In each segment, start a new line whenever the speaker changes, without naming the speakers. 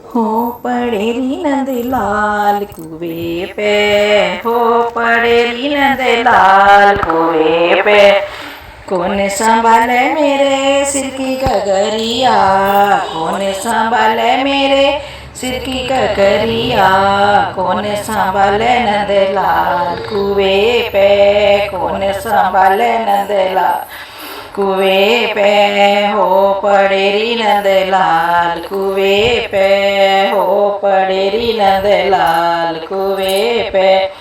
हो पड़ेरी नंद लाल कुएं पे, हो पड़ेरी नंद लाल कुएं पे। कौन संभाले मेरे सिर की गगरिया, कौन संभाले मेरे सिर की गगरिया। कौन संभाले नंद लाल कुएं पे, कौन संभाले नंद लाल कुएं पे। हो पड़ेरी नंद लाल कुएं पे, हो पड़ेरी नंद लाल कुएं पे।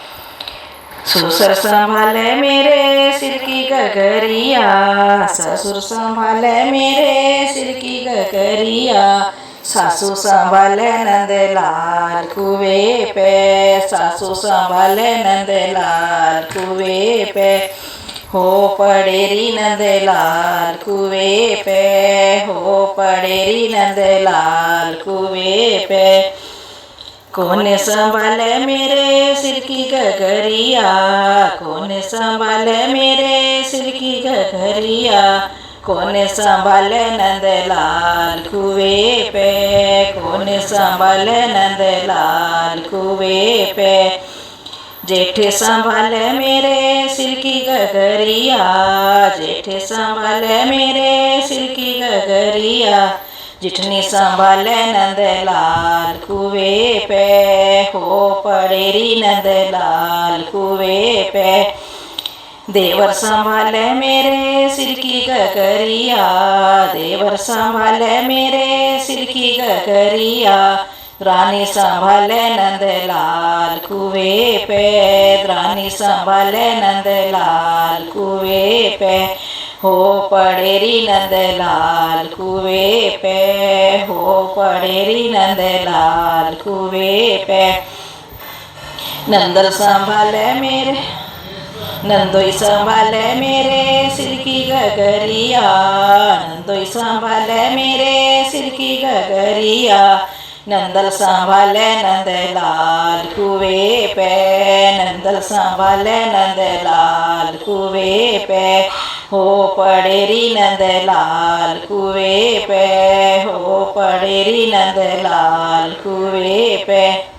ससुर संभाले मेरे सिर की गगरिया, ससुर संभाले मेरे सिर की गगरिया। सासू संभाले नंद लाल कुएं पे, सासू संभाले नंद लाल कुएं पे। हो पड़ेरी नंद लाल कुएं पे, हो पड़ेरी नंद लाल कुएं पे। कौन संभाले मेरे सिर की गगरिया, कौन संभाले मेरे सिर की गगरिया। कौन संभाले नंद लाल कुएं पे, कौन संभाले नंद लाल कुएं पे। जेठ संभाले मेरे सिर की गगरिया, जेठ संभाले मेरे सिर की गगरिया। जिठनी संभाले नंद लाल कुएं पे, हो पड़ेरी नंद लाल कुएं पे। देवर संभाले मेरे सिर की गगरिया, देवर संभाले मेरे सिर की गगरिया। रानी संभाले नंद लाल कुएं पे, रानी संभाले नंद लाल कुएं पे। हो पड़ेरी नंद लाल कुएं पे, हो पड़ेरी नंद लाल कुएं पे। नंदल संभाले मेरे, नंदोई संभाले मेरे सिर की गगरिया, नंदोई संभाले मेरे सिर की गगरिया। नंदल संभाले नंद लाल कुएं पे, नंदल संभाले नंद लाल कुएं पे। हो पड़ेरी नंद लाल कुएं पे, हो पड़ेरी नंद लाल कुएं पे।